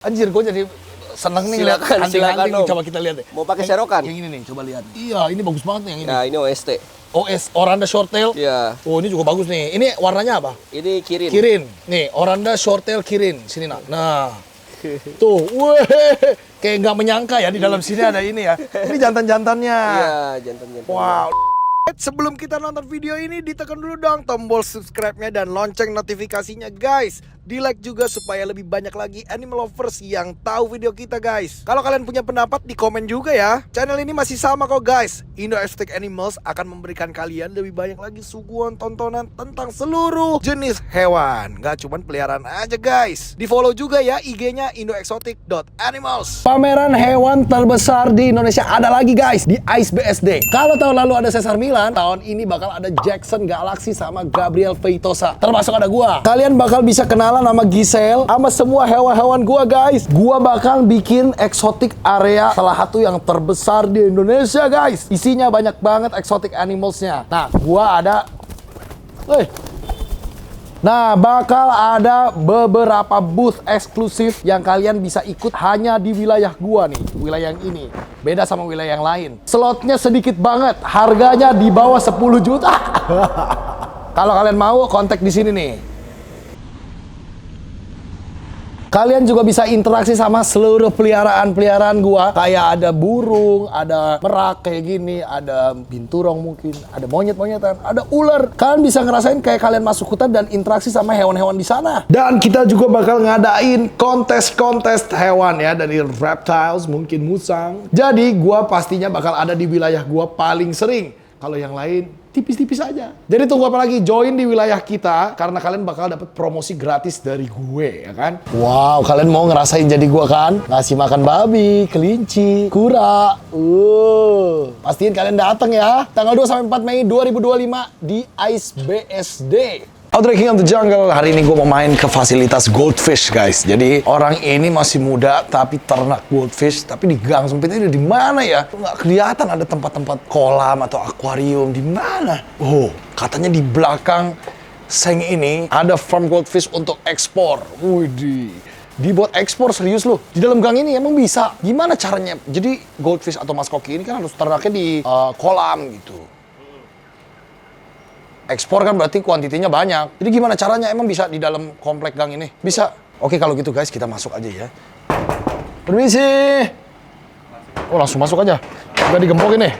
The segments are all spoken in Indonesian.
Anjir, gue jadi seneng nih lihat anjing-anjing. Coba kita lihat deh. Mau pakai serokan? Yang ini nih, coba lihat. Iya, ini bagus banget nih yang ini. Nah, ini OST. OS, Oranda Shorttail. Iya. Oh, ini juga bagus nih. Ini warnanya apa? Ini Kirin. Kirin. Nih, Oranda Shorttail Kirin. Sini, nak. Nah. Tuh, weh. Kayak nggak menyangka ya di dalam sini ada ini ya. Ini jantan-jantannya. Iya, jantan-jantan. Wow. Sebelum kita nonton video ini, ditekan dulu dong tombol subscribe-nya dan lonceng notifikasinya, guys. Di-like juga supaya lebih banyak lagi animal lovers yang tahu video kita, guys. Kalau kalian punya pendapat, di komen juga ya. Channel ini masih sama kok, guys. Indo Exotic Animals akan memberikan kalian lebih banyak lagi suguhan tontonan tentang seluruh jenis hewan. Gak cuman peliharaan aja, guys. Di-follow juga ya IG-nya indoexotic.animals. Pameran hewan terbesar di Indonesia ada lagi, guys, di ICE BSD. Kalau tahun lalu ada Cesar Millan, tahun ini bakal ada Jackson Galaxy sama Gabriel Feitosa. Termasuk ada gua. Kalian bakal bisa kenalan sama Giselle, sama semua hewan-hewan gua, guys. Gua bakal bikin eksotik area salah satu yang terbesar di Indonesia, guys. Isinya banyak banget eksotik animalsnya. Nah, gua ada bakal ada beberapa booth eksklusif yang kalian bisa ikut hanya di wilayah gua nih, wilayah yang ini. Beda sama wilayah yang lain. Slotnya sedikit banget, harganya di bawah 10 juta. Kalau kalian mau, kontak di sini nih. Kalian juga bisa interaksi sama seluruh peliharaan-peliharaan gua. Kayak ada burung, ada merak kayak gini, ada binturong mungkin, ada monyet-monyetan, ada ular. Kalian bisa ngerasain kayak kalian masuk hutan dan interaksi sama hewan-hewan di sana. Dan kita juga bakal ngadain kontes-kontes hewan ya, dari reptiles, mungkin musang. Jadi gua pastinya bakal ada di wilayah gua paling sering. Kalau yang lain tipis-tipis aja. Jadi tunggu apa lagi? Join di wilayah kita karena kalian bakal dapat promosi gratis dari gue, ya kan? Wow, kalian mau ngerasain jadi gue kan? Ngasih makan babi, kelinci, kura. Pastiin kalian datang ya. Tanggal 2 sampai 4 Mei 2025 di ICE BSD. Outdoor King of the Jungle. Hari ini gue mau main ke fasilitas goldfish, guys. Jadi orang ini masih muda tapi ternak goldfish, tapi di gang sempit ini di mana ya? Nggak kelihatan ada tempat-tempat kolam atau akuarium di mana. Oh, katanya di belakang seng ini ada farm goldfish untuk ekspor. Widih. Dibuat ekspor, serius loh. Di dalam gang ini emang bisa. Gimana caranya? Jadi goldfish atau mas koki ini kan harus ternaknya di kolam gitu. Ekspor kan berarti kuantitinya banyak. Jadi gimana caranya? Emang bisa di dalam komplek gang ini? Bisa. Oke, kalau gitu guys, kita masuk aja ya. Permisi. Oh, langsung masuk aja. Nggak digempokin nih.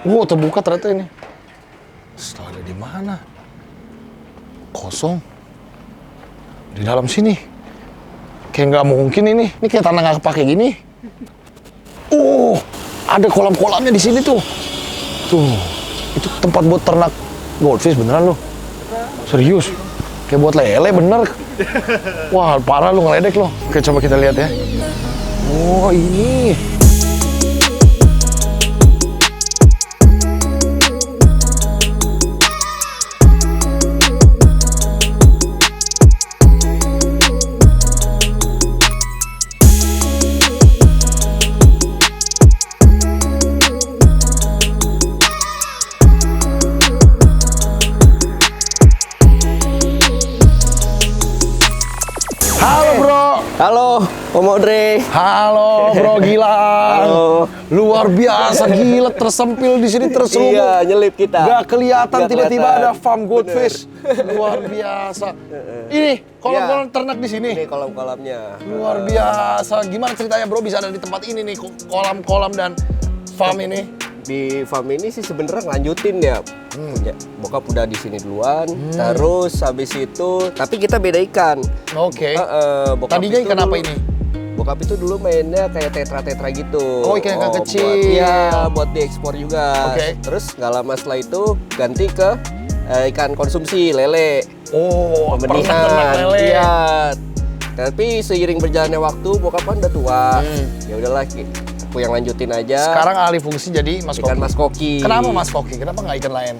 Wow, terbuka ternyata ini. Setelah ada di mana? Kosong. Di dalam sini. Kayak nggak mungkin ini. Ini kayak tanah nggak kepake gini. Ada kolam-kolamnya di sini tuh. Tuh. Itu tempat buat ternak goldfish beneran lo? Serius? Kayak buat lele bener? Wah, parah lu, ngeledek lo. Oke, coba kita lihat ya. Oh, ini. Halo, Om Audrey. Halo, Bro Gilang. Halo. Luar biasa, gila, tersempil di sini, terselubung. Iya, nyelip kita. Gak kelihatan, Nggak tiba-tiba kelihatan. ada farm goldfish. Luar biasa. Ini kolam-kolam ternak di sini. Ini kolam-kolamnya. Luar biasa. Gimana ceritanya, Bro, bisa ada di tempat ini nih, kolam-kolam dan farm ini? Di farm ini sih sebenarnya ngelanjutin ya. Punya bokap udah di sini duluan. Terus habis itu, tapi kita beda ikan. Oke. Bokap Tadinya itu ikan dulu, apa ini? Bokap itu dulu mainnya kayak tetra-tetra gitu. Oh, ikan kecil. Buat diekspor juga. Oke. Terus nggak lama setelah itu ganti ke ikan konsumsi, lele. Oh, pernah ternak Pembenihan. lele. Iya. Tapi seiring berjalannya waktu, bokap kan udah tua. Ya udahlah, aku yang lanjutin aja. Sekarang alih fungsi jadi Mas ikan Koki. Mas Koki. Kenapa Mas Koki? Kenapa nggak ikan lain?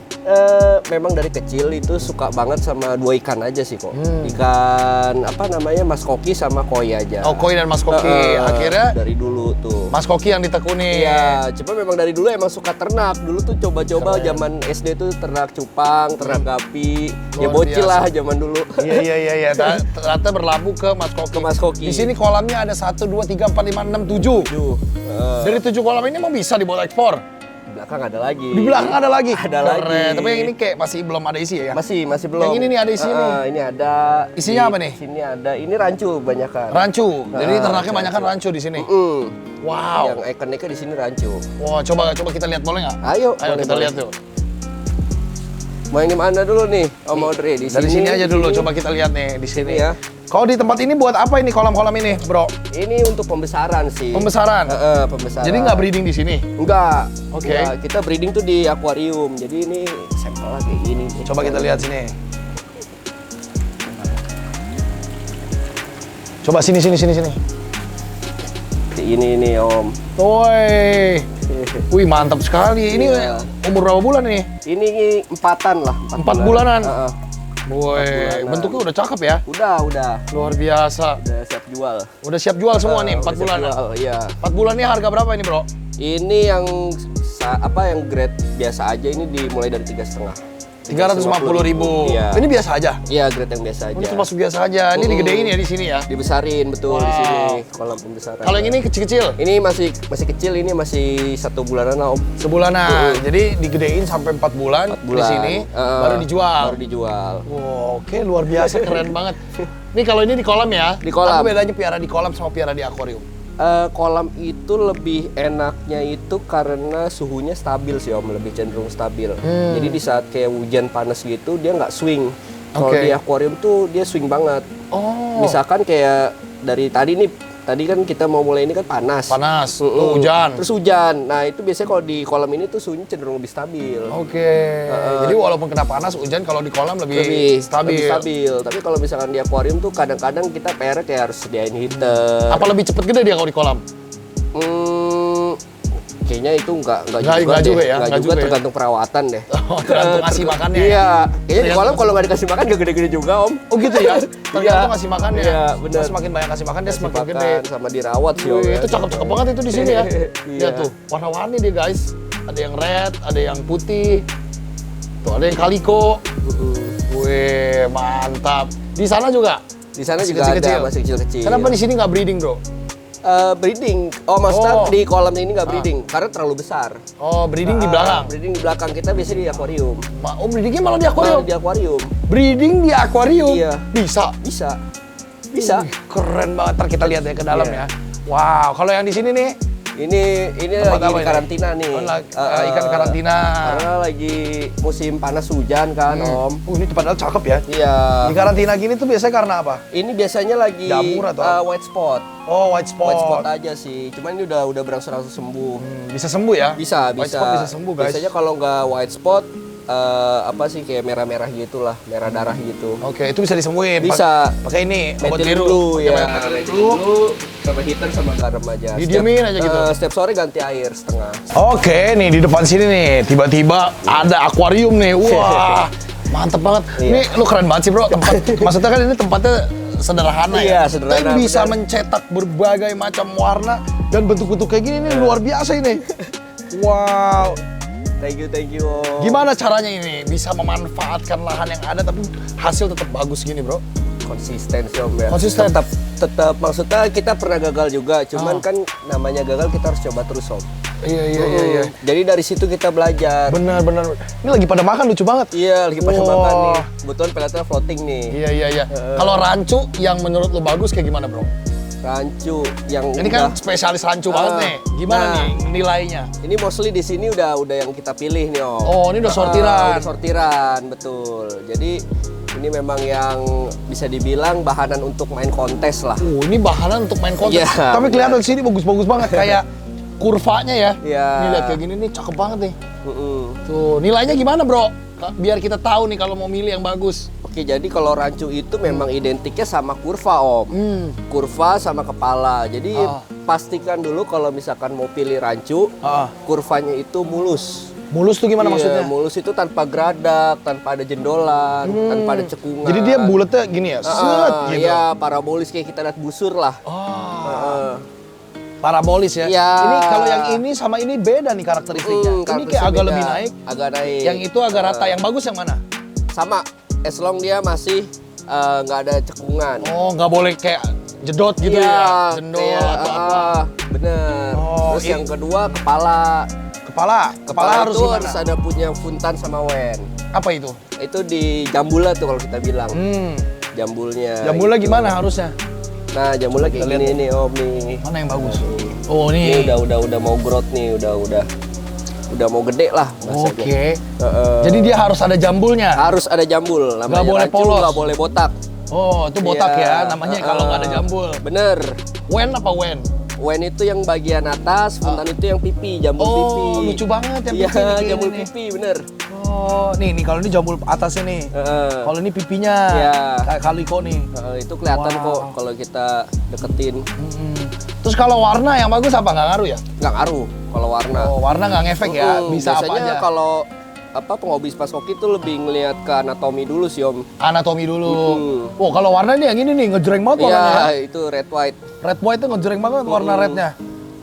Memang dari kecil itu suka banget sama 2 ikan aja sih kok. Ikan apa namanya Mas Koki sama koi aja. Oh, Koi dan Mas Koki. Akhirnya dari dulu tuh. Mas Koki yang ditekuni. Iya, cuma memang dari dulu emang suka ternak. Dulu tuh coba-coba zaman SD tuh ternak cupang, ternak gapi. Ya Luar bocil biasa. lah zaman dulu. Iya. Ternyata berlabuh ke Mas Koki. Ke Mas Koki. Di sini kolamnya ada 1, 2, 3, 4, 5, 6, 7. Dari 7 kolam ini mau bisa dibuat ekspor. Di belakang ada lagi. Di belakang ada lagi. Ada Keren. lagi. Tapi yang ini kayak masih belum ada isi ya? Masih belum. Yang ini nih ada isi nih. Ini ada. Isinya apa nih? Sini ada. Ini rancu banyakan. Rancu. Jadi ternaknya banyak kan rancu di sini. Wow. Yang ikan-ikan di sini rancu. Wah, coba kita lihat boleh nggak? Ayo kita boleh. lihat tuh. Mau yang di mana dulu nih? Om Audrey di Dari sini aja dulu, coba kita lihat nih di sini ya. Kalau di tempat ini buat apa ini kolam-kolam ini, bro? Ini untuk pembesaran sih. Pembesaran. Pembesaran. Jadi nggak breeding di sini? Enggak. Oke. Enggak, kita breeding tuh di akuarium. Jadi ini sampelnya kayak gini. Coba kita lihat sini. Coba sini. Ini Om. Woi. Wih, mantap sekali. Ini Iya. umur berapa bulan ini? Ini 4-an lah. 4 bulanan. Heeh. Woi, bentuknya udah cakep ya. Udah. Luar biasa. Udah siap jual. Udah siap jual semua nih, 4 Udah siap bulan. jual, iya. 4 bulan ini harga berapa ini, bro? Ini yang yang grade biasa aja ini dimulai dari 3,5. 350.000. Iya. Ini biasa aja. Iya, grade yang biasa aja. Ini termasuk biasa aja. Ini digedein ya di sini ya. Dibesarin betul di Wow. sini kolam pembesaran. Kalau yang ini kecil-kecil, Ini masih kecil, ini masih 1 bulanan lah Om. sebulanan. Jadi digedein sampai 4 bulan, 4 bulan. di sini baru dijual. Baru dijual. Wow, oke, luar biasa, keren banget. Nih kalau ini di kolam ya. Di kolam. Apa bedanya piara di kolam sama piara di akuarium? Kolam itu lebih enaknya itu karena suhunya stabil sih Om, lebih cenderung stabil. Jadi di saat kayak hujan panas gitu dia nggak swing. Kalau Oke. di akuarium tuh dia swing banget. Oh, Misalkan kayak dari tadi kan kita mau mulai ini kan panas. panas, tuh hujan. Terus hujan. Nah itu biasanya kalau di kolam ini tuh suhunya cenderung lebih stabil. Oke, jadi walaupun kena panas, hujan kalau di kolam lebih stabil. Lebih stabil. Tapi kalau misalkan di akuarium tuh kadang-kadang kita PR kayak harus sediain heater. Apa lebih cepet gede dia kalau di kolam? Kayaknya itu enggak Nggak juga juga deh. ya, Nggak nggak juga, juga ya. tergantung perawatan deh. Oh, tergantung ngasih makannya. Iya, kayaknya di Tergantung kolam kalau nggak dikasih makan nggak gede-gede juga Om. Oh gitu ya? Tergantung ngasih makannya. Iya, benar. Semakin banyak kasih makan dia Kasih semakin makan gede. sama dirawat sih Om. Wih, ya. itu cakep-cakep banget itu di sini ya. Iya. Lihat tuh, warna-warni dia guys. Ada yang red, ada yang putih. Tuh, ada yang kaliko. Wih, mantap. Di sana juga? Di sana Masih juga kecil-kecil. ada masih kecil-kecil. Kenapa di sini nggak breeding, bro? Breeding. Oh, maksudnya Oh. di kolam ini nggak breeding karena terlalu besar. Oh, breeding di belakang. Breeding di belakang kita biasanya di akuarium. Oh, breedingnya malah di Malah akuarium. di akuarium. Breeding di akuarium. Iya. Bisa. Bisa. Wih, keren banget. Ntar kita lihat ya ke dalam Iya. ya. Wow, kalau yang di sini nih, Ini tempat lagi apa di ini? karantina nih. Oh, ikan karantina. Karena lagi musim panas hujan kan, Om. Ini padahal cakep ya. Iya. Di karantina gini tuh biasanya karena apa? Ini biasanya lagi Jamur atau white spot. Oh, white spot. White spot aja sih. Cuman ini udah berangsur-angsur sembuh. Bisa sembuh ya? Bisa. White spot bisa sembuh, guys. Biasanya kalau nggak white spot apa sih kayak merah-merah gitulah, merah darah gitu. Oke, itu bisa disembuhin. Bisa. Pakai ini, obat Metil biru. blue Pakai ya. metil Metil blue. blue sama heater sama garam aja. Didiemin aja gitu. Setiap sore ganti air setengah. Oke, nih di depan sini nih, tiba-tiba ada akuarium nih. Wah, mantep banget. Iya. Ini lu keren banget sih, bro. Tempat, maksudnya kan ini tempatnya sederhana Iya, ya. sederhana, Tapi bisa benar. mencetak berbagai macam warna dan bentuk-bentuk kayak gini nih luar biasa ini. Wow. Thank you. Om. Gimana caranya ini bisa memanfaatkan lahan yang ada tapi hasil tetap bagus gini, bro? Konsisten sih Om ya. Konsisten. Tetap maksudnya kita pernah gagal juga, cuman kan namanya gagal kita harus coba terus Om. Iya. Jadi dari situ kita belajar. Benar. Ini lagi pada makan lucu banget. Iya, lagi pada Wah. makan nih. Kebetulan peletnya floating nih. Iya. Kalau rancu yang menurut lo bagus kayak gimana, bro? Rancu yang Ini kan spesialis rancu banget nih. Gimana Nah. nih nilainya? ini mostly di sini udah yang kita pilih nih Om. Oh, ini udah sortiran. Udah sortiran, betul. Jadi ini memang yang bisa dibilang bahanan untuk main kontes lah. Ini bahanan untuk main konten. Iya, Tapi kelihatan di sini bagus-bagus banget kayak kurvanya ya. Iya. Ini lihat kayak gini nih cakep banget nih. Mm-mm. Tuh, nilainya gimana, bro? Biar kita tahu nih kalau mau milih yang bagus. Oke, jadi kalau rancu itu memang identiknya sama kurva Om. Kurva sama kepala. Jadi pastikan dulu kalau misalkan mau pilih rancu, kurvanya itu mulus. Mulus tuh gimana maksudnya? Mulus itu tanpa geradak, tanpa ada jendolan, tanpa ada cekungan. Jadi dia bulatnya gini ya, set gitu. Iya, parabolis kayak kita lihat busur lah. Parabolis ya. Iya. Ini kalau yang ini sama ini beda nih karakteristiknya. Ini kayak agak lebih naik. Agak naik. Yang itu agak rata. Yang bagus yang mana? Sama, as long dia masih nggak ada cekungan. Oh, nggak boleh kayak jedot gitu ya? Jendol atau apa? Bener. Oh, Terus yang kedua kepala. Kepala harus itu gimana? harus ada punya funtan sama wen. Apa itu? Itu di jambula tuh kalau kita bilang. Jambulnya. Jambulnya gitu. gimana harusnya? Nah, jambulnya kayak gini nih Om nih. Mana yang bagus? Oh, Ini nih. udah mau growth nih, udah mau gede lah bahasanya. Oke. Jadi dia harus ada jambulnya. Harus ada jambul. Namanya Nggak boleh rancu, polos. nggak boleh botak. Oh, itu botak Iya. ya namanya kalau nggak ada jambul. Bener. Wen apa wen? Wen itu yang bagian atas, funtan itu yang pipi, jambul pipi. Oh, lucu banget yang Iya, pipi nih, jambul nih. pipi, bener. Oh, nih kalau ini jambul atasnya nih. Kalau ini pipinya. Iya. Kayak kaliko nih. Itu kelihatan Wow. kok kalau kita deketin. Terus kalau warna yang bagus apa nggak ngaruh ya? Nggak ngaruh kalau warna. Oh, warna nggak ngefek ya, bisa apa Biasanya aja. kalau penghobi spas koki itu lebih ngelihat ke anatomi dulu sih Om. Anatomi dulu. Oh, kalau warna ini yang ini nih ngejreng banget warnanya. Iya, Ya. itu red white. Red white itu ngejreng banget warna rednya.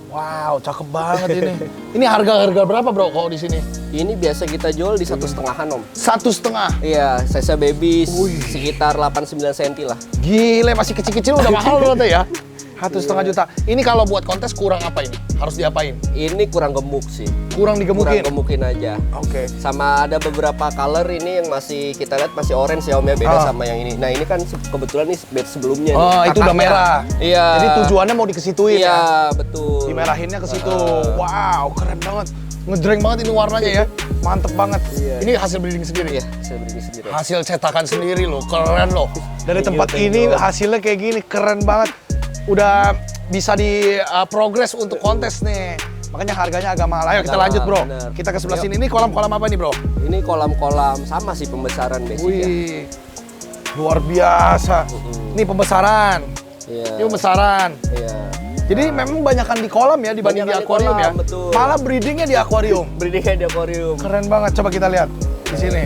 Wow, cakep banget ini. Ini harga berapa bro kalau di sini? Ini biasa kita jual di 1,5-an Om. 1,5. Iya, size baby sekitar 8-9 cm lah. Gile, masih kecil-kecil udah mahal berarti ya. 1,5 juta. Ini kalau buat kontes kurang apa ini? Harus diapain? Ini kurang gemuk sih. Kurang digemukin? Kurang gemukin aja. Oke. Sama ada beberapa color ini yang masih kita lihat masih orange ya Om ya, beda sama yang ini. Nah ini kan kebetulan nih batch sebelumnya. Oh, nih, itu udah kakaknya. merah. Iya. Jadi tujuannya mau dikesituin Iya, ya? betul. Dimerahinnya ke situ. Wow, keren banget. Ngejreng banget ini warnanya ya. Mantep banget. Iya. Ini hasil breeding sendiri? Iya, saya berdiri sendiri. Hasil cetakan sendiri loh, keren loh. Dari Thank tempat you. ini hasilnya kayak gini, keren banget. Udah bisa di progres untuk kontes nih. Makanya harganya agak mahal. Ayo kita Agak lanjut bro. mahal, bener. Kita ke sebelah sini. Ini kolam-kolam apa nih bro? Ini kolam-kolam sama sih pembesaran basicnya. Wih, luar biasa. Ini pembesaran. Iya. Ini pembesaran. Iya. Jadi memang banyakan di kolam ya dibanding di Banyakan di akuarium ya. kolam, betul. Malah breedingnya di akuarium. Breedingnya di akuarium. Keren banget. Coba kita lihat di sini.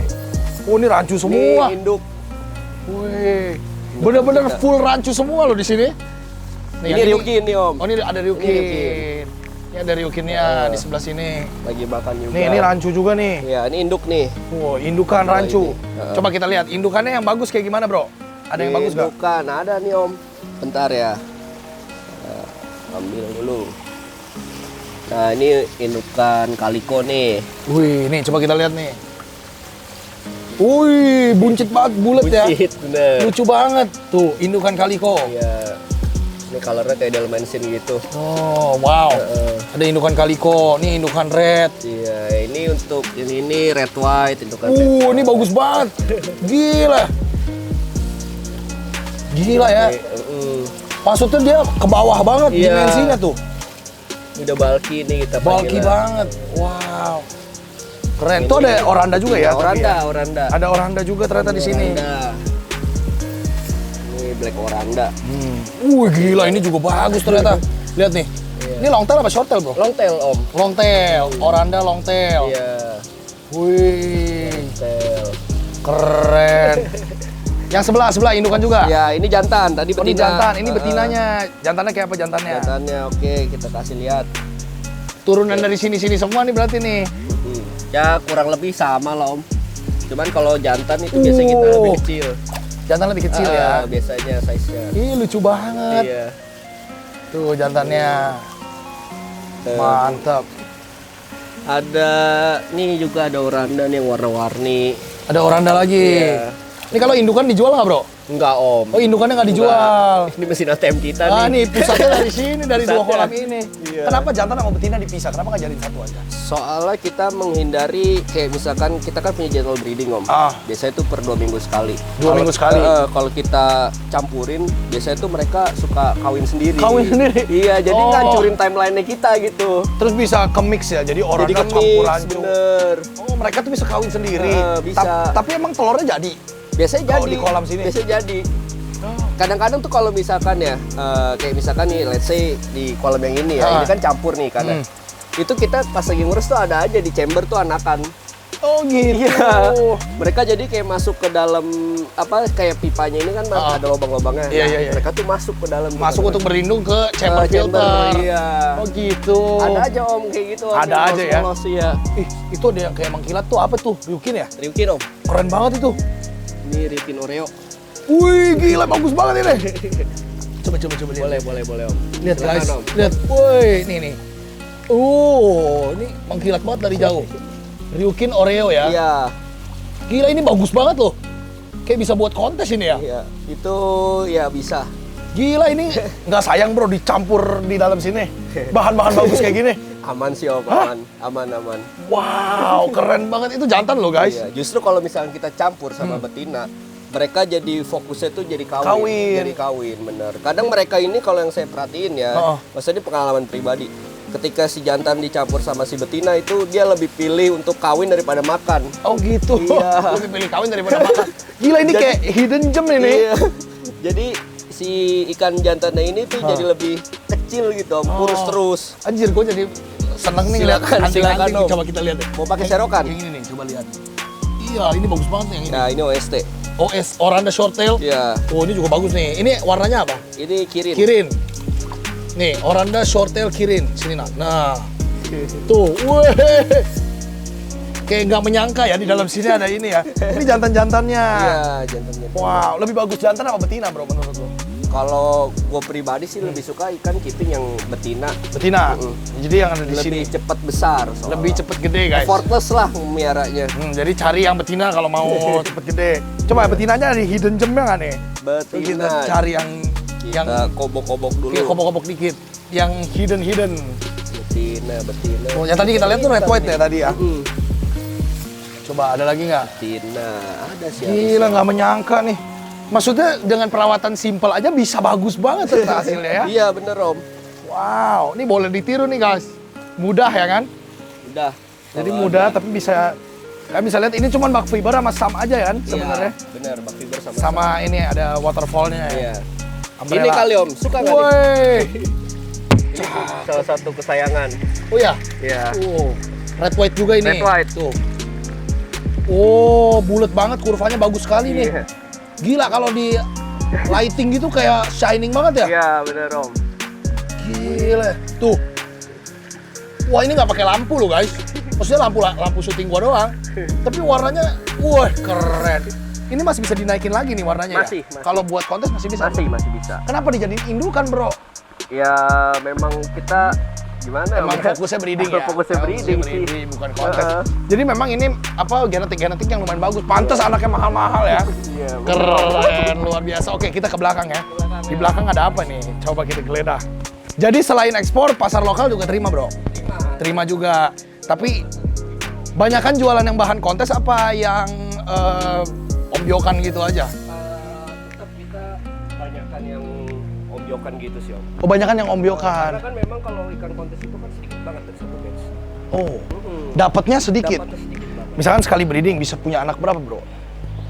Oh ini rancu semua. Ini induk. Wih, bener-bener full rancu semua loh di sini. Ini yang Ryukin nih Om. Oh ini ada ryukin. Ini ryukin. Ini ada ryukinnya di sebelah sini. Lagi makan juga. Nih ini rancu juga nih. Iya, ini induk nih. Wow, indukan Nah, rancu. ini. Coba kita lihat indukannya yang bagus kayak gimana bro? Ada yang bagus nggak? Bukan, ada nih Om. Bentar ya. Nah, ambil dulu. Nah, ini indukan kaliko nih. Wih, nih coba kita lihat nih. Wih, buncit banget, bulat ya. Buncit, bener. Lucu banget. Tuh, indukan kaliko. Iya. Ini colornya kayak Dalmatian gitu. Oh, wow. Ada indukan kaliko, nih indukan red. Iya, ini untuk ini red white indukan red. Ini bagus banget. Gila. Gila ya. Maksudnya dia ke bawah banget Iya. dimensinya tuh. Ini udah bulky nih kita Bulky panggilnya. banget. Wow. Keren. Tuh ada oranda juga ya? tapi Oranda, ya? oranda. Ada oranda juga ternyata di sini. Oranda. Ini black oranda. Gila ini juga bagus ternyata. Lihat nih. Ini long tail apa short tail, Bro? Long tail Om. Long tail, oranda long tail. Iya. Wih, Tail. keren. Yang sebelah indukan juga. Ya, ini jantan. Tadi Oh, ini betina. jantan, ini betinanya. Jantannya kayak apa jantannya? Jantannya oke, kita kasih lihat. Turunan dari sini-sini semua nih berarti nih. Ya kurang lebih sama lah Om. Cuman kalau jantan itu biasanya kita lebih kecil. Jantan lebih kecil ya. Biasanya size-nya. Ih, lucu banget. Iya. Tuh jantannya. Mantap. Ada nih juga ada oranda nih yang warna-warni. Ada oranda lagi. Iya. Ini kalau indukan dijual nggak, Bro? Enggak Om. Oh, indukannya nggak dijual. Ini mesin ATM kita Ah, nih nih. pusatnya dari sini, dari dua Pusatnya. kolam ini. Iya. Kenapa jantan sama betina dipisah? Kenapa nggak jadiin satu aja? Soalnya kita menghindari kayak misalkan kita kan punya general breeding Om. Biasanya itu per 2 minggu sekali. 2 minggu sekali? Kalau kita campurin, biasanya itu mereka suka kawin sendiri. Kawin sendiri? Iya, jadi Oh. ngancurin timeline-nya kita gitu. Terus bisa ke-mix ya, jadi oranda Jadi campur kemis, rancu. bener. Oh, mereka tuh bisa kawin sendiri. Bisa. Tapi emang telurnya jadi? Biasanya Kalau jadi. di kolam sini? Biasanya jadi. kadang-kadang tuh kalau misalkan ya, kayak misalkan nih, let's say di kolam yang ini ya, ini kan campur nih kadang. Itu kita pas lagi ngurus tuh ada aja di chamber tuh anakan. Oh gitu. Iya. Mereka jadi kayak masuk ke dalam apa kayak pipanya ini kan ada lubang-lubangnya. Iya, Nah, iya, iya. mereka tuh masuk ke dalam. Masuk untuk berlindung ke chamber filter. Iya. Oh gitu. Ada aja om kayak gitu. Om, Ada yang aja ya? lolos, iya. Ih, itu ada yang kayak mengkilat tuh apa tuh? Ryukin ya? Ryukin om. Keren banget itu. Ini Ryukin Oreo. Wih, gila bagus banget ini. Coba lihat. Boleh om. Lihat Silakan, guys. Om. Lihat. Wih, nih. Ini mengkilat banget dari jauh. Ryukin Oreo ya. Iya. Gila ini bagus banget loh. Kayak bisa buat kontes ini ya. Iya. Itu ya bisa. Gila ini nggak sayang bro dicampur di dalam sini. Bahan-bahan bagus kayak gini. Aman sih om, aman. Wow, keren banget itu jantan loh guys. Iya. Justru kalau misalnya kita campur sama betina, mereka jadi fokusnya tuh jadi kawin. Jadi kawin, bener. Kadang mereka ini kalau yang saya perhatiin ya, maksudnya pengalaman pribadi. Ketika si jantan dicampur sama si betina itu dia lebih pilih untuk kawin daripada makan. Oh gitu. Iya. Lebih pilih kawin daripada makan. Gila ini kayak hidden gem ini. Iya. Jadi si ikan jantannya ini tuh jadi lebih kecil gitu, Om. Kurus terus. Anjir, gue jadi seneng nih lihat Silakan, anjing-anjing. Om. Coba kita lihat deh. Mau pakai serokan? Yang ini nih, coba lihat. Iya, ini bagus banget nih yang ini. Nah, ini OST. OS Oranda Shorttail. Iya. Oh, ini juga bagus nih. Ini warnanya apa? Ini kirin. Kirin. Nih, Oranda Shorttail Kirin. Sini nak. Nah. Tuh, weh. Kayak nggak menyangka ya di dalam sini ada ini ya. Ini jantan-jantannya. Iya, jantannya. Wow, lebih bagus jantan apa betina bro menurut lo? Kalau gue pribadi sih lebih suka ikan keeping yang betina. Betina. Jadi yang ada di sini Lebih cepat besar. soalnya. lebih cepet gede guys. Effortless lah memiaranya. Jadi cari yang betina kalau mau cepet gede. Coba betinanya ada hidden gemnya nggak nih? Terus kita Betina. cari yang Kita kobok-kobok dulu. kayak kobok-kobok dikit. Yang hidden. Betina. Oh, yang tadi kita lihat tuh red white ya tadi ya. Coba ada lagi nggak? Betina. Ada sih. Gila nggak menyangka nih. Maksudnya dengan perawatan simpel aja bisa bagus banget ternyata hasilnya ya. Iya bener om. Wow, ini boleh ditiru nih guys. Mudah ya kan? Udah. Jadi mudah tapi bisa kalian bisa lihat ini cuma bak fiber sama sam aja kan sebenarnya. Iya, bener bak fiber sama. Sama ini ada waterfallnya. Iya. Umbrella. Ini kali om, suka nggak nih? Woi. Ini salah satu kesayangan. Oh ya. Iya. Red white juga ini. Red white. Tuh. Oh, bulat banget kurvanya bagus sekali nih. Iya. Gila kalau di lighting gitu kayak shining banget ya. Iya bener om. Gila. Tuh. Wah, ini nggak pakai lampu loh, guys. Maksudnya lampu syuting gua doang. Tapi warnanya wah, keren. Ini masih bisa dinaikin lagi nih warnanya Masih. ya? Kalau buat kontes masih bisa? Masih bisa. Kenapa dijadiin indukan, bro? Ya memang kita gimana? Emang fokusnya breeding ya? Fokusnya breeding sih. Bukan kontes. Jadi memang ini apa genetik yang lumayan bagus. Pantes anaknya mahal-mahal ya. Iya. Keren, luar biasa. Oke, kita ke belakang ya. Di belakang ada apa nih? Coba kita geledah. Jadi selain ekspor, pasar lokal juga terima, bro? Terima juga. Tapi banyakan jualan yang bahan kontes apa yang ombyokan gitu aja? Tetap kita banyakkan yang ombyokan gitu sih om. Oh, banyakan yang ombyokan. Karena kan memang kalau ikan kontes itu kan sedikit banget dari satu batch. Oh, dapatnya sedikit. Dapatnya sedikit banget. Misalkan sekali breeding bisa punya anak berapa, bro?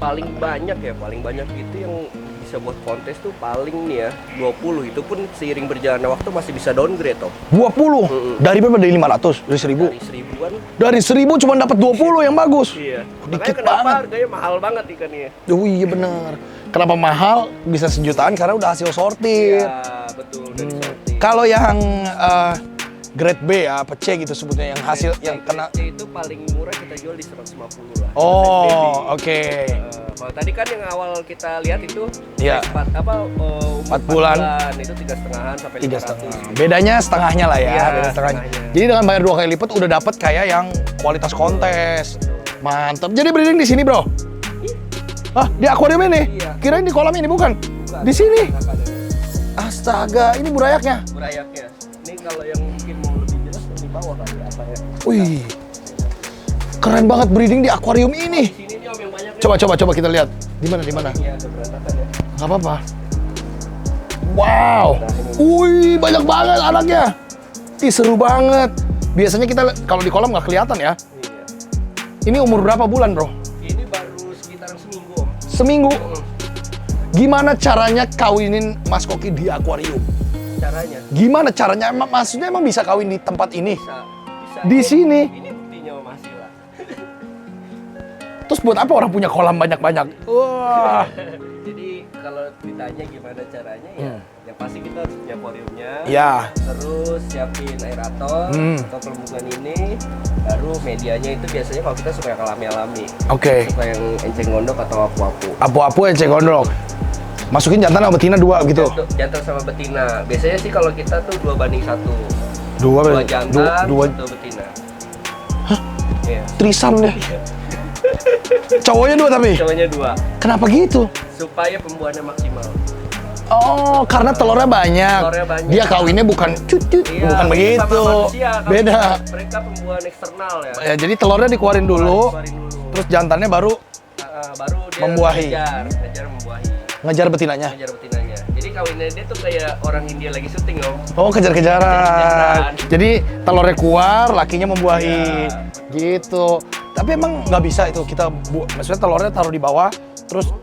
Paling banyak itu yang bisa buat kontes tuh paling nih ya 20. Itu pun seiring berjalannya waktu masih bisa downgrade om. 20? Dari berapa? Dari 500? Dari 1000? Dari 1000-an. Dari 1000 cuma dapat 20 yang bagus. Iya. Dikit Makanya kenapa banget. harganya mahal banget ikannya. Oh iya bener. Kenapa mahal? Bisa sejutaan karena udah hasil sortir. Ya betul dari sortir. Kalau yang grade B ya, apa C gitu sebutnya, yang hasil yang kena. C itu paling murah kita jual di 150 lah. Oh, oke. Kalau tadi kan yang awal kita lihat itu Iya. 4 bulan. Itu 3,5 sampai 3,5. 500. Bedanya setengahnya lah ya, Iya, beda setengahnya. setengahnya. Jadi dengan bayar 2 kali lipat udah dapat kayak yang kualitas kontes. Mantap. Jadi breeding di sini, bro? Ah, di akuarium ini? Iya. Kirain di kolam ini bukan? Bukan. Di sini. Nah, Astaga, ini burayaknya. berayaknya. Ini kalau yang mungkin mau lebih jelas di bawah kali apa ya. Wih. Keren banget breeding di akuarium ini. Sini nih om yang banyak. Coba kita lihat. Di mana? Iya, ada berantakan ya. Nggak apa-apa. Wow. Wih, banyak banget anaknya. Ih, seru banget. Biasanya kita kalau di kolam nggak kelihatan ya. Iya. Ini umur berapa bulan, bro? Ini baru sekitaran seminggu om. Seminggu. Gimana caranya kawinin Mas Koki di akuarium? Caranya Gimana caranya? Maksudnya emang bisa kawin di tempat ini? bisa Di sini? ini buktinya masih lah. Terus buat apa orang punya kolam banyak-banyak? Wah. Jadi kalau ditanya gimana caranya ya, yang pasti kita harus punya akuariumnya. Ya. Terus siapin aerator atau pelampungan ini, baru medianya itu biasanya kalau kita suka yang alami-alami. Oke. Suka yang enceng gondok atau apu-apu. Apu-apu enceng gondok. Masukin jantan sama betina 2 gitu. Jantan sama betina. Biasanya sih kalau kita tuh 2:1. 2 2 jantan, 2 1 betina. Hah? Iya. trisam deh. Cowoknya 2 tapi. Cowoknya 2. Kenapa gitu? Supaya pembuahannya maksimal. Oh, karena telurnya banyak. Telurnya banyak. Dia kawinnya bukan cucut, Iya, bukan sama begitu. manusia, kan. Beda. Mereka pembuahan eksternal ya. Ya, jadi telurnya dikeluarin dulu, Keluarin dulu. terus jantannya baru Baru dia Membuahi. ngejar membuahi. ngejar betinanya. Ngejar betinanya. Jadi kawinnya dia tuh kayak orang India lagi syuting, Om. Oh, kejar-kejaran. Kejar-kejaran. Jadi telurnya keluar, lakinya membuahi. Iya. Gitu. Tapi emang nggak bisa itu kita maksudnya telurnya taruh di bawah, terus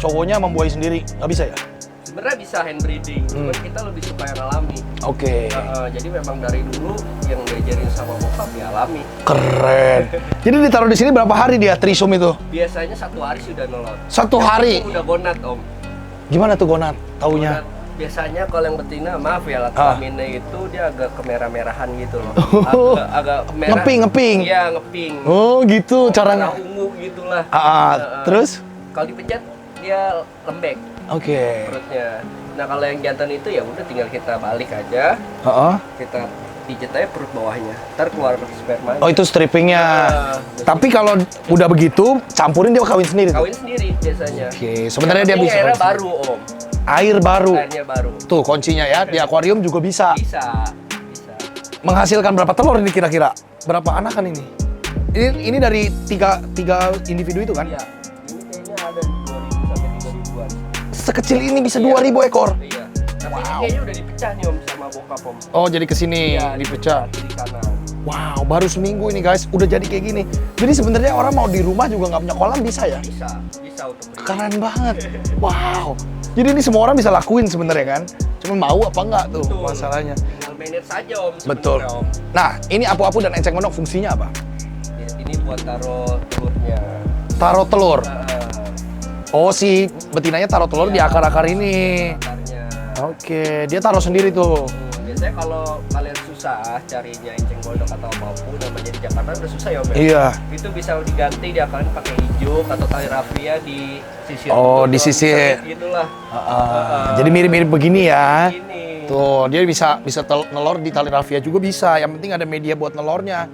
cowoknya membuahi sendiri. Nggak bisa ya? Sebenarnya bisa hand breeding, cuman kita lebih suka yang alami. Oke. Jadi memang dari dulu yang diajarin sama bokap ya alami. Keren. Jadi ditaruh di sini berapa hari dia trisum itu? Biasanya 1 hari sudah nolot. 1 hari. Udah gonat, Om. Gimana tuh gonat? Taunya? Gonat. Biasanya kalau yang betina, maaf ya, alat kelaminnya itu dia agak kemerah-merahan gitu loh. Agak merah. Ngeping. Iya, ngeping. Oh, gitu caranya. Warna ungu gitulah. Terus? Kalau dipencet dia lembek Oke. perutnya. Nah, kalau yang jantan itu ya udah tinggal kita balik aja. Kita pijet aja perut bawahnya. Ntar keluar sperma. Oh, itu strippingnya. Tapi kalau udah begitu, campurin dia kawin sendiri. Kawin sendiri biasanya. Oke, sebenarnya dia Yang bisa. airnya kawin baru, Om. sendiri. Air baru. Airnya baru. Tuh kuncinya ya, di akuarium juga bisa. Bisa. Menghasilkan berapa telur ini kira-kira? Berapa anakan ini? Ini dari tiga individu itu kan? Iya. Ini kayaknya ada 2.000 sampai 3.000-an. Sekecil ini bisa 2.000 ekor. Iya. Tapi ini kayaknya udah dipecah nih, Om, sama bokap, Om. Oh, jadi kesini Iya, dipecah. kiri kanan. Wow, baru seminggu ini guys, udah jadi kayak gini. Jadi sebenarnya orang mau di rumah juga nggak punya kolam bisa ya? Bisa untuk breeding. Keren banget. Wow. Jadi ini semua orang bisa lakuin sebenarnya kan? Cuma mau apa enggak tuh Betul. masalahnya. Tinggal manage saja, Om. Betul. sebenarnya, Om. Nah, ini apu-apu dan enceng gondok fungsinya apa? Ini buat taruh telurnya. Taruh telur. Nah, Oh, si betinanya taruh telur di akar-akar ini. akarnya. Oke, dia taruh sendiri tuh. Biasanya kalau kalian susah carinya enceng gondok atau apapun namanya di Jakarta udah susah ya, Om. Iya. Itu bisa diganti dia akan pakai hijau atau tali rafia di sisir. Oh, gitu, di sisir. Gitulah. Jadi mirip-mirip begini ya. Ini. Tuh, dia bisa nelor di tali rafia juga bisa. Yang penting ada media buat nelornya.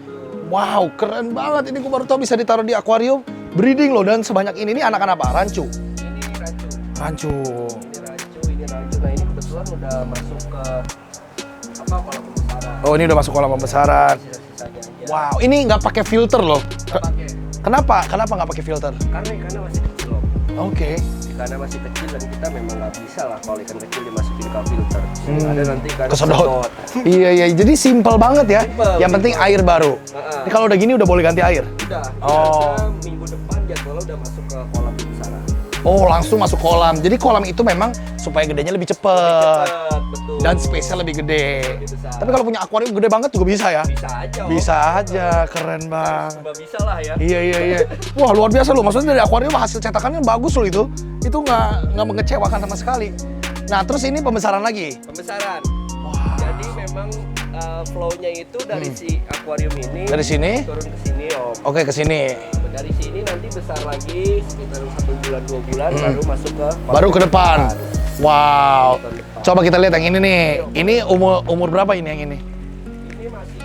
Wow, keren banget. Ini gue baru tahu bisa ditaruh di akuarium. Breeding loh, dan sebanyak ini anak-anak apa? Rancu? Ini rancu. Rancu. Ini rancu. Nah, ini kebetulan udah masuk ke kolam pembesaran. Oh, ini udah masuk kolam pembesaran. Sisa-sisanya aja. Wow, ini nggak pakai filter loh. Nggak pakai. Kenapa? Kenapa nggak pakai filter? Karena ikannya masih kecil, Om. Oke. Ikannya masih kecil dan kita memang nggak bisa lah kalau ikan kecil dimasukin ke filter. Ada nanti ikan Kesedot. Iya. Jadi simple banget ya. Simple, Yang penting air baru. Ini kalau udah gini udah boleh ganti air. Udah. Oh. Biasa minggu depan jadwalnya udah masuk ke kolam pembesaran. Oh, langsung masuk kolam. Jadi kolam itu memang supaya gedenya lebih cepet. Cepat, betul. Dan space-nya lebih gede. Lebih besar. Tapi kalau punya akuarium gede banget juga bisa ya? Bisa aja, Om. Bisa aja, keren banget. Coba bisa lah ya. Iya. Wah, luar biasa loh. Maksudnya dari akuarium hasil cetakannya bagus loh itu. Itu nggak mengecewakan sama sekali. Nah, terus ini pembesaran lagi. Pembesaran. Wah. Jadi memang flow-nya itu dari si akuarium ini Dari sini? turun ke sini, Om. Oke, ke sini. Dari sini nanti besar lagi sekitar 1 bulan 2 bulan baru masuk ke kolam Baru ke depan. Wow. Tahun depan. Coba kita lihat yang ini nih. Ini umur berapa ini yang ini? Ini masih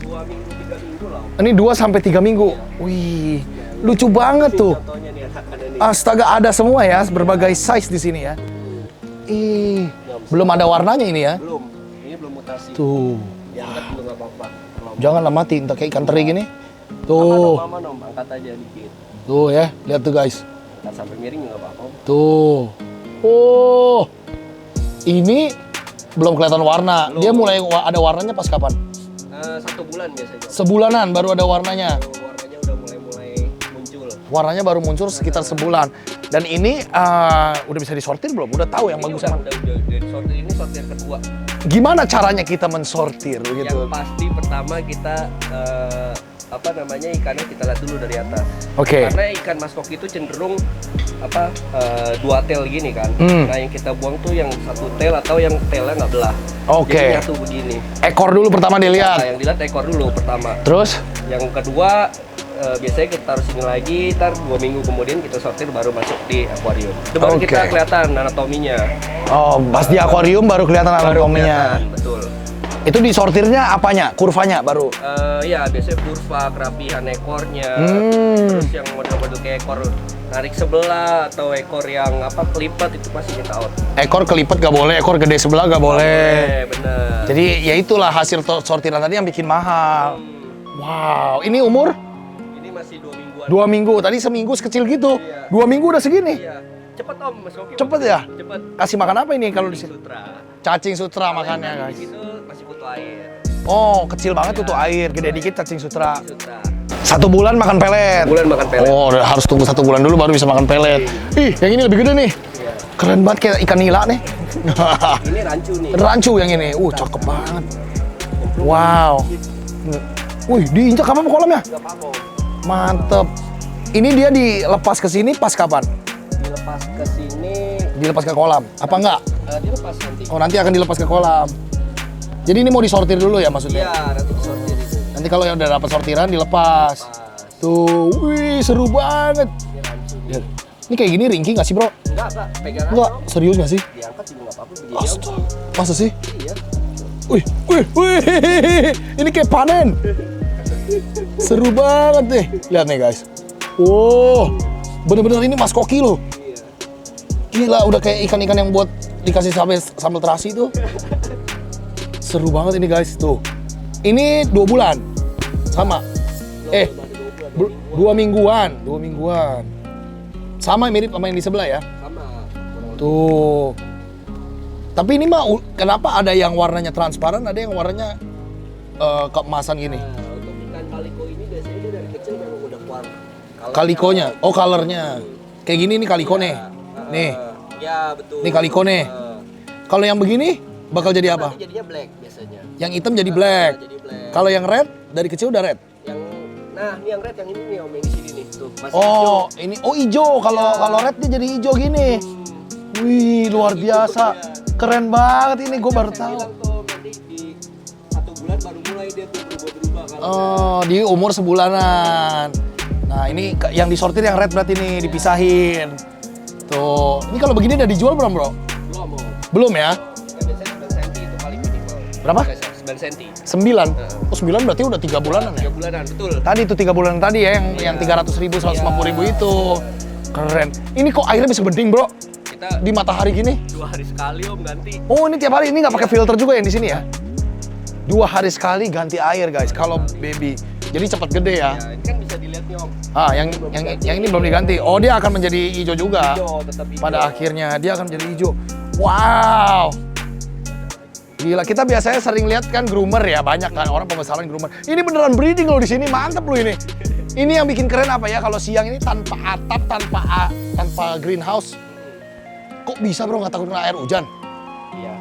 2 minggu 3 minggu lah, Om. Ini 2 sampai 3 minggu. Wih, lucu banget tuh. Contohnya nih ada nih. Astaga, ada semua ya, berbagai size di sini ya. Ih, belum ada warnanya ini ya. Belum. Ini belum mutasi. Tuh, Diangkat juga nggak apa-apa. janganlah mati, entah kayak ikan teri gini. Tuh, Aman, Om. Angkat aja dikit. tuh ya, lihat tuh guys. Angkat sampai miring juga nggak apa-apa, Om. Tuh, oh, ini belum kelihatan warna. Dia mulai ada warnanya pas kapan? 1 bulan biasanya. Sebulanan baru ada warnanya. Warnanya udah mulai muncul. Warnanya baru muncul sekitar sebulan. Dan ini udah bisa disortir belum? Udah tahu yang Ini bagus udah mana? disortir, ini sortir kedua. Gimana caranya kita mensortir Yang gitu? pasti pertama kita ikannya kita lihat dulu dari atas. Oke. Karena ikan mas koki itu cenderung dua tail gini kan. Nah yang kita buang tuh yang satu tail atau yang tailnya nggak belah. Oke. Jadi nyatu begini. Ekor dulu pertama dilihat. Nah, yang dilihat ekor dulu pertama. Terus? Yang kedua biasanya kita taruh sini lagi, ntar 2 minggu kemudian kita sortir baru masuk di akuarium. Itu baru Oke. kita kelihatan anatominya. Oh, pas di akuarium baru kelihatan Baru anatominya. kelihatan, betul. Itu disortirnya apanya? Kurvanya baru? Ya biasanya kurva, kerapihan ekornya, Hmm. terus yang model-model kayak ekor narik sebelah atau ekor yang kelipat itu pasti kita out. Ekor kelipet gak boleh, ekor gede sebelah gak boleh. Bener. Jadi ya itulah hasil sortiran tadi yang bikin mahal. Wow, ini umur Ini masih 2 mingguan. 2 minggu. Tadi seminggu sekecil gitu. Iya. 2 minggu udah segini. Iya. Cepet om, Mas Koki. Cepet ya? Cepet. Kasih makan apa ini kalau di sini? Sutra. Cacing sutra makannya, Di guys. situ masih butuh air. Oh, kecil banget tuh air, gede dikit cacing sutra. Sutra. 1 bulan makan pelet. Bulan makan pelet. Oh, udah harus tunggu 1 bulan dulu baru bisa makan pelet. Ih, yang ini lebih gede nih. Iya. Keren banget kayak ikan nila nih. Ini rancu nih. Rancu yang ini. Cakep banget. Wow. Wih, diinjak apa kolamnya? Nggak apa-apa. Mantep. Ini dia dilepas ke sini pas kapan? Dilepas ke sini, Dilepas ke kolam? Apa enggak? dilepas nanti. Oh, nanti akan dilepas ke kolam. Jadi ini mau disortir dulu ya maksudnya? Iya, nanti disortir itu. Nanti kalau yang udah dapat sortiran dilepas. Tuh, wih seru banget. Ini rancu. Lihat. Ini kayak gini ringking nggak sih bro? Enggak, pegangan Enggak, om. serius nggak sih? Diangkat juga nggak apa-apa begini om. Astaga, masa sih? Iya. Wih, ini kayak panen. Seru banget deh. Lihat nih guys. Wow, bener-bener ini mas koki loh. Iya. Gila, udah kayak ikan-ikan yang buat dikasih sambal terasi tuh. Seru banget ini guys, tuh. Ini 2 bulan, sama. 2 mingguan, 2 mingguan. Sama mirip sama yang di sebelah ya. Sama. Tuh. Tapi ini mah kenapa ada yang warnanya transparan, ada yang warnanya keemasan gini? Nah, untuk ikan kaliko ini biasanya dia dari kecil memang udah keluar Kalikonya, oh colornya. Kayak gini nih kaliko nih. Nih, Ya, betul. nih kaliko nih. Kalau yang begini bakal jadi apa? Nanti jadinya black biasanya. Yang hitam jadi black. Jadi black. Kalau yang red dari kecil udah red. Ini yang red yang ini nih om, yang di sini nih. Tuh, masih Oh, ini hijau. Kalau red dia jadi hijau gini. Wih, luar biasa. Keren banget ini, gue baru tahu. bilang tuh nanti di 1 bulan baru mulai dia tuh berubah-berubah kan. Oh, di umur sebulanan. Nah, ini yang disortir yang red berarti nih, dipisahin. Tuh, ini kalau begini udah dijual belum bro? Belum om. Belum ya? Biasanya 9 cm itu paling minimal. Berapa? 9 cm. 9? Oh 9 berarti udah 3 bulanan ya? 3 bulanan, betul. Tadi itu 3 bulan tadi ya, yang 300.000, 150.000 itu. Keren. Ini kok airnya bisa bening bro? Kita Di matahari gini? 2 hari sekali om ganti. Oh ini tiap hari, ini nggak pakai filter juga yang di sini ya? 2 hari sekali ganti air guys, kalau baby. Jadi cepat gede ya. Ya, ini kan bisa dilihat nih om. Ah, yang ini belum diganti. Oh dia akan menjadi hijau juga. Hijau, tetap hijau. Pada akhirnya dia akan menjadi hijau. Wow. Gila, kita biasanya sering lihat kan groomer ya, banyak kan orang pemesanan groomer. Ini beneran breeding loh di sini, mantep loh ini. Ini yang bikin keren apa ya, kalau siang ini tanpa atap, tanpa greenhouse. Kok bisa bro nggak takut kena air hujan? Iya.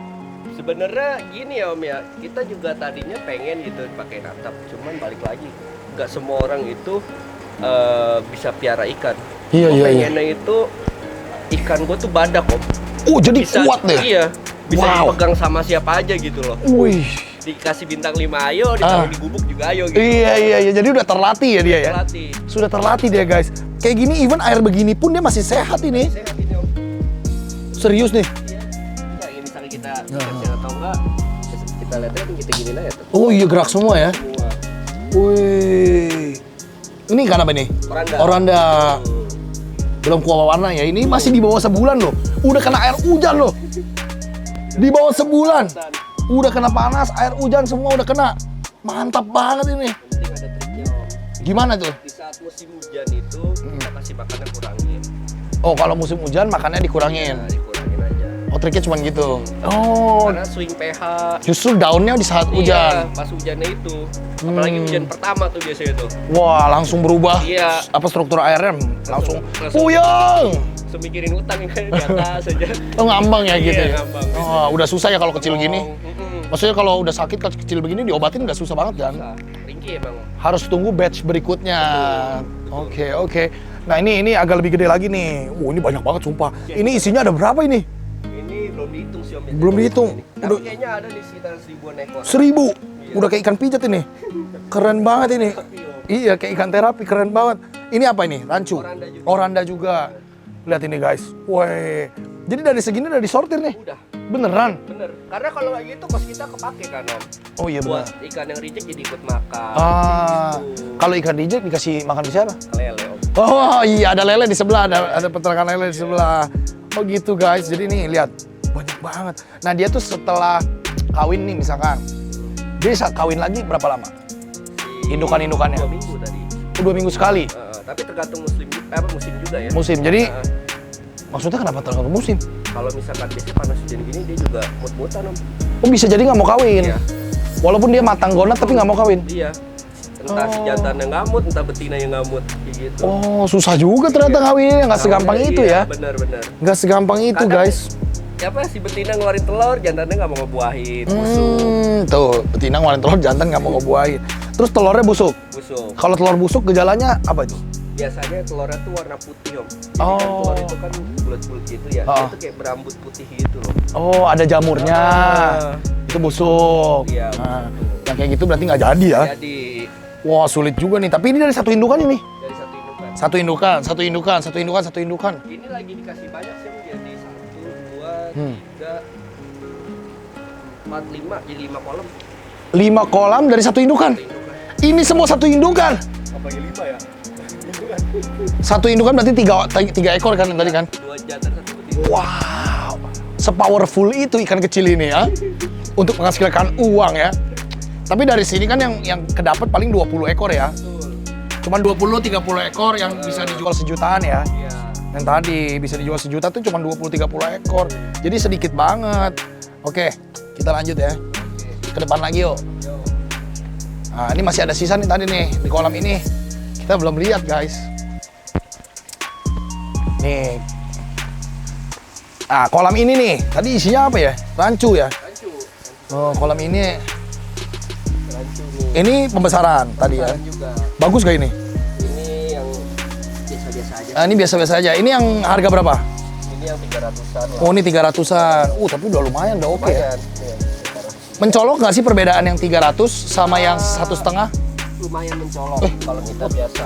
Sebenarnya gini ya om ya, kita juga tadinya pengen gitu pakai atap, cuman balik lagi, nggak semua orang itu bisa piara ikan. Iya, Gua iya, iya. pengennya itu ikan gua tuh badak om. Oh jadi kuat deh. Iya. Bisa Wow. dipegang sama siapa aja gitu loh. Wih. Dikasih bintang 5 ayo, ditaruh di gubuk juga ayo gitu. Iya. Jadi udah terlatih ya dia ya. Terlatih. Sudah terlatih dia guys. Kayak gini even air begini pun dia masih sehat ini. Sehat ini om. Serius nih. Iya. Nah, ini misalnya kita ikan atau enggak, kita lihatnya kita giniin aja tuh. Oh iya gerak semua ya. Semua. Wih. Ini ikan apa nih? Oranda. Oranda. Belum keluar warna ya. Ini masih di bawah sebulan loh. Udah kena air hujan loh. Di bawah sebulan. Udah kena panas, air hujan semua udah kena. Mantap banget ini. Penting ada triknya om. Gimana tuh? Di saat musim hujan itu kita kasih makannya kurangin. Oh kalau musim hujan makannya dikurangin. Nah, dikurangin aja. Oh, triknya cuma gitu. Oh, Karena swing pH. justru daunnya di saat hujan. Iya, pas hujannya itu. Apalagi hujan pertama tuh biasanya tuh. Wah, langsung berubah. Iya. Apa struktur airnya langsung Langsung. puyeng. Semikirin utang yang kayak di atas aja. Oh, ngambang ya gitu Iya, ya. ngambang. Oh, udah susah ya kalau kecil gini. Mm-mm. Maksudnya kalau udah sakit kecil begini diobatin nggak susah banget kan? Nah, ringkih emang. Harus tunggu batch berikutnya. Oke. Nah, ini agak lebih gede lagi nih. Ini banyak banget sumpah. Ini isinya ada berapa ini? Ini belum dihitung sih Om. Belum dihitung. Tapi Udah- kayaknya ada di sekitar 1000-an ekor. 1000. Udah kayak ikan pijat ini. Keren banget ini. Iya, kayak ikan terapi, keren banget. Ini apa ini? Rancu. Oranda juga. Oranda juga. Lihat ini guys. Woi. Jadi dari segini udah disortir nih. Udah, Beneran? bener. Karena kalau kayak gitu kos kita kepake kanan. Oh iya benar. Buat ikan yang reject jadi ikut makan. Ah, Gitu. kalau ikan reject dikasih makan ke siapa? Lele Om. Oh iya, ada lele di sebelah, ada peternakan lele di sebelah. Oh gitu guys. Jadi nih lihat, banyak banget. Nah, dia tuh setelah kawin nih misalkan. Dia bisa kawin lagi berapa lama? Indukan-indukannya. 2 minggu tadi. 2 minggu sekali. Tapi tergantung musim juga ya. Musim. Jadi Heeh. maksudnya kenapa tergantung musim? Kalau misalkan biasanya panas hujan gini dia juga mut-mutan Om. Oh bisa jadi nggak mau kawin. Iya. Walaupun dia matang gonat tapi nggak mau kawin. Iya. Entah si jantan yang ngamut, entah betina yang ngamut kayak gitu. Oh susah juga ternyata kawinnya, nggak segampang itu ya. Benar-benar. Nggak segampang itu Kadang- guys. Siapa si betina ngeluarin telur, jantannya nggak mau ngebuahin, busuk. Tuh betina ngeluarin telur, jantan nggak mau ngebuahin. Terus telurnya busuk. Busuk. Kalau telur busuk gejalanya apa itu? Biasanya telurnya tuh warna putih Om. Jadi Oh. kan telur itu kan bulat-bulat gitu ya. Oh. Dia tuh kayak berambut putih gitu loh. Oh ada jamurnya. Ah. Itu busuk. Iya, Nah, betul. yang kayak gitu berarti nggak jadi ya. Jadi Wah sulit juga nih. Tapi ini dari satu indukan ini. dari satu indukan. Satu indukan. Ini lagi dikasih banyak sih Om. Jadi 1, 2, Hmm. 3, 4, 5. Jadi 5 kolam. 5 kolam dari satu indukan. Satu indukan. Ini semua satu indukan. Apa ya 5 ya? Satu indukan berarti tiga ekor kan tadi kan? 2 jantan 1 betina. Wow, sepowerful itu ikan kecil ini ya, untuk menghasilkan uang ya. Tapi dari sini kan yang kedapat paling 20 ekor ya. Betul. Cuman 20-30 ekor yang bisa dijual sejutaan ya. Iya. Yang tadi bisa dijual sejuta tuh cuma 20-30 ekor. Jadi sedikit banget. Oke, kita lanjut ya. Ke depan lagi yuk. Yo. Nah, ini masih ada sisa nih tadi nih di kolam ini. Kita belum lihat, guys. Nih. Ah, kolam ini nih. Tadi isinya apa ya? Rancu ya? Rancu. Oh, kolam ini. Rancu nih. Ini pembesaran tadi ya. Besaran juga. Bagus gak ini? Ini yang biasa-biasa aja. Ah, ini biasa-biasa aja. Ini yang harga berapa? Ini yang 300-an lah. Oh, ini 300-an. Tapi udah lumayan, udah oke ya. Lumayan. Iya, 300. Mencolok nggak sih perbedaan yang 300 sama yang 1,5? Lumayan mencolok kalau kita biasa.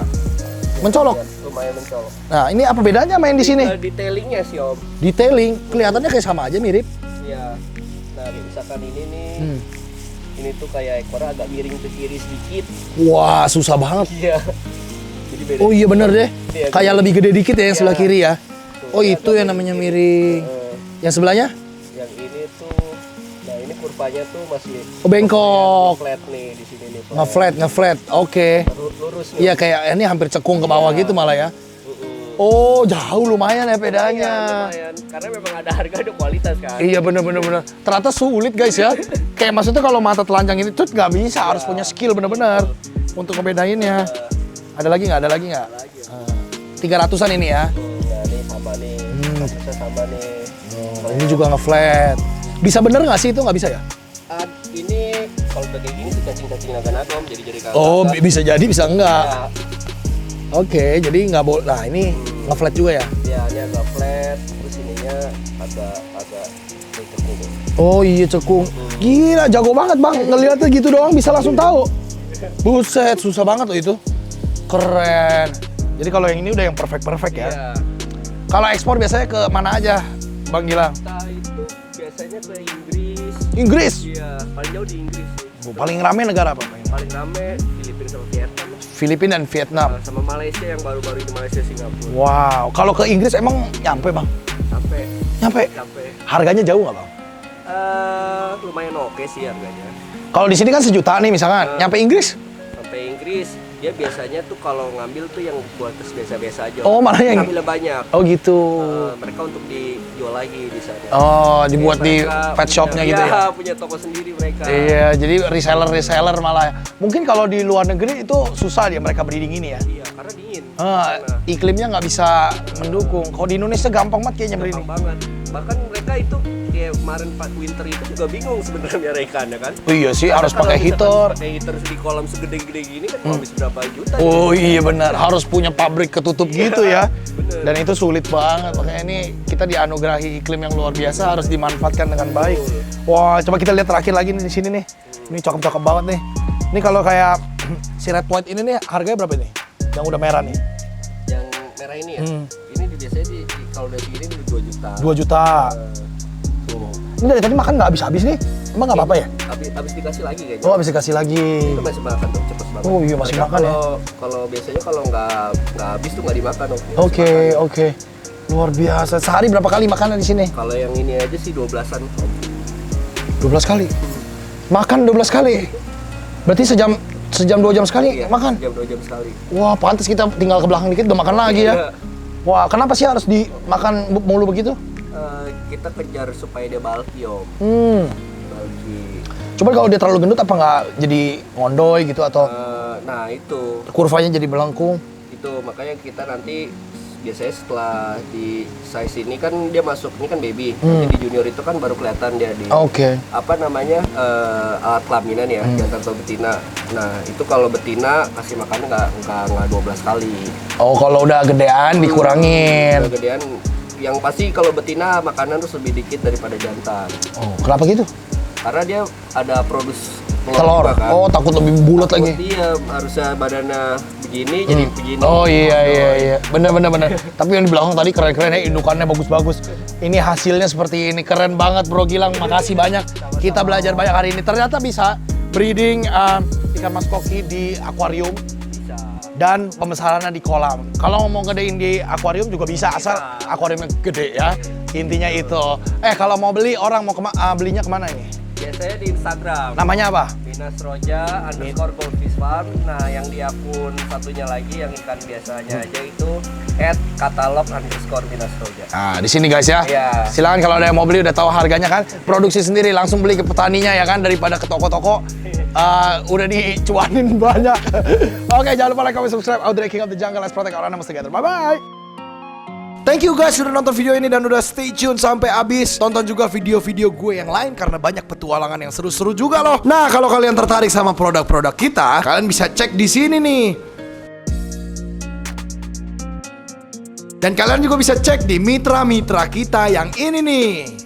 Mencolok. Lumayan mencolok. Nah, ini apa bedanya main di sini? Tinggal detailingnya sih Om. Detailing, kelihatannya kayak sama aja mirip. Iya. Nah, misalkan ini nih. Hmm. Ini tuh kayak ekornya agak miring ke kiri sedikit. Wah, susah banget. Iya. Jadi beda. Oh iya bener deh. Iya, Kayak lebih gede dikit ya yang Iya. sebelah kiri ya. Tuh, Oh ini itu agak yang namanya miring. Yang sebelahnya? Yang ini tuh, nah ini kurvanya tuh masih Oh, bengkok. flat nih di sini nih. Ngeflat. Oke. Lurus nih. Iya kayak ini hampir cekung ke bawah gitu malah ya. Oh jauh lumayan ya bedanya. Lumayan. Karena memang ada harga ada kualitas kan. Iya bener. Ternyata sulit guys ya. Kayak maksudnya kalau mata telanjang ini tuh nggak bisa, harus punya skill bener-bener untuk ngebedainnya. Ada lagi nggak? Lagi ya. 300-an ini ya. Nah ini sama nih. Bisa sama nih. Oh, ini juga ngeflat. Bisa bener nggak sih itu? Nggak bisa ya? Ini kalau udah kayak gini sih cacing-cacing naga-naga Om, jadi kagak. Oh bisa jadi bisa enggak. Ya, Oke, jadi nggak boleh. Nah ini ngeflat juga ya? ya ini agak flat, terus ininya agak cekung. Oh iya cekung. Gila jago banget bang. Ngeliatnya gitu doang bisa langsung tahu. Buset susah banget loh itu. Keren. Jadi kalau yang ini udah yang perfect ya. Iya. Kalau ekspor biasanya ke mana aja, Bang Gilang? Kita itu biasanya ke Inggris. Inggris. Iya, paling jauh di Inggris sih. Paling rame negara apa? Paling rame Filipina sama Vietnam. Filipina dan Vietnam. Sama Malaysia yang baru-baru ini Malaysia Singapura. Wow. Kalau ke Inggris emang nyampe bang? Sampai Nyampe. Harganya jauh nggak bang? lumayan oke sih harganya. Kalau di sini kan sejuta nih misalkan. Nyampe Inggris? Sampai Inggris Dia biasanya tuh kalau ngambil tuh yang kualitas biasa-biasa aja. Oh, malah yang ngambilnya banyak. Oh gitu. Mereka untuk dijual lagi di sana. Oh, dibuat di pet shopnya gitu ya? Iya, punya toko sendiri mereka. Iya, jadi reseller malah. Mungkin kalau di luar negeri itu susah dia mereka breeding ini ya? Iya, karena dingin. Iklimnya nggak bisa mendukung. Kalau di Indonesia gampang banget kayaknya breeding. Gampang banget. Bahkan mereka itu kayak kemarin Pak Winter itu juga bingung sebenarnya ikannya kan. Oh iya sih, harus pakai heater. Pakai heater di kolam segede-gede gini kan habis berapa juta. Oh iya benar, harus punya pabrik ketutup gitu ya. Bener. Dan itu sulit banget, makanya ini kita dianugerahi iklim yang luar biasa, harus dimanfaatkan dengan baik. Wah, coba kita lihat terakhir lagi nih di sini nih. Ini cakep-cakep banget nih. Ini kalau kayak si red white ini nih harganya berapa nih? Yang udah merah nih. Yang merah ini ya. Ini biasanya kalau udah segini 2 juta. 2 juta. Tuh. Ini dari tadi makan nggak habis-habis nih? Emang nggak apa-apa ya? Habis dikasih lagi kayaknya. Oh, habis dikasih lagi. Itu masih makan tuh, cepet banget. Oh iya, masih Mereka makan ya? Kalau biasanya kalau nggak habis tuh nggak dimakan. Oke. Luar biasa. Sehari berapa kali makanan di sini? Kalau yang ini aja sih 12-an. 12 kali. Makan 12 kali. Berarti sejam 2 jam sekali Iya, makan. Sejam 2 jam sekali. Wah, pantas kita tinggal ke belakang dikit udah makan lagi ya. Iya. Wah, kenapa sih harus dimakan mulu begitu? Kita kejar supaya dia bulky, Om. Bulky. Coba kalau dia terlalu gendut apa nggak jadi ngondoy gitu atau Nah itu kurvanya jadi melengkung? itu makanya kita nanti biasanya setelah di size ini kan dia masuk, ini kan baby, nanti di junior itu kan baru kelihatan dia di Oke. apa namanya alat kelaminan ya, jantan atau betina. Nah itu kalau betina kasih makannya nggak 12 kali. Oh, kalau udah gedean dikurangin. Udah gedean, yang pasti kalau betina makanan terus lebih dikit daripada jantan. Oh, kenapa gitu? Karena dia ada produs Telur. juga kan. Oh, takut lebih bulat lagi. Iya, harusnya badannya begini jadi begini. Oh iya. Bener. Tapi yang di belakang tadi keren-keren ya, indukannya bagus-bagus. Ini hasilnya seperti ini, keren banget Bro Gilang. Makasih banyak. Kita belajar banyak hari ini. Ternyata bisa breeding ikan mas koki di akuarium dan pembesarannya di kolam. Kalau mau gedein di akuarium juga bisa, asal akuariumnya gede ya. Intinya itu. Kalau mau beli, orang mau belinya kemana ini? Biasanya di Instagram. Namanya apa? @minasroja_goldfish farm. Nah, yang di akun satunya lagi yang ikan biasanya aja itu @katalog_minasroja. Nah, di sini guys ya. Iya. Silakan kalau ada yang mau beli udah tahu harganya kan. Produksi sendiri langsung beli ke petaninya ya kan, daripada ke toko-toko. Udah dicuanin banyak. Oke, jangan lupa like, comment, subscribe. Audrey King of the Jungle. Let's protect our animals together. Bye-bye. Thank you guys sudah nonton video ini dan udah stay tune sampai habis. Tonton juga video-video gue yang lain karena banyak petualangan yang seru-seru juga loh. Nah, kalau kalian tertarik sama produk-produk kita, kalian bisa cek di sini nih. Dan kalian juga bisa cek di mitra-mitra kita yang ini nih.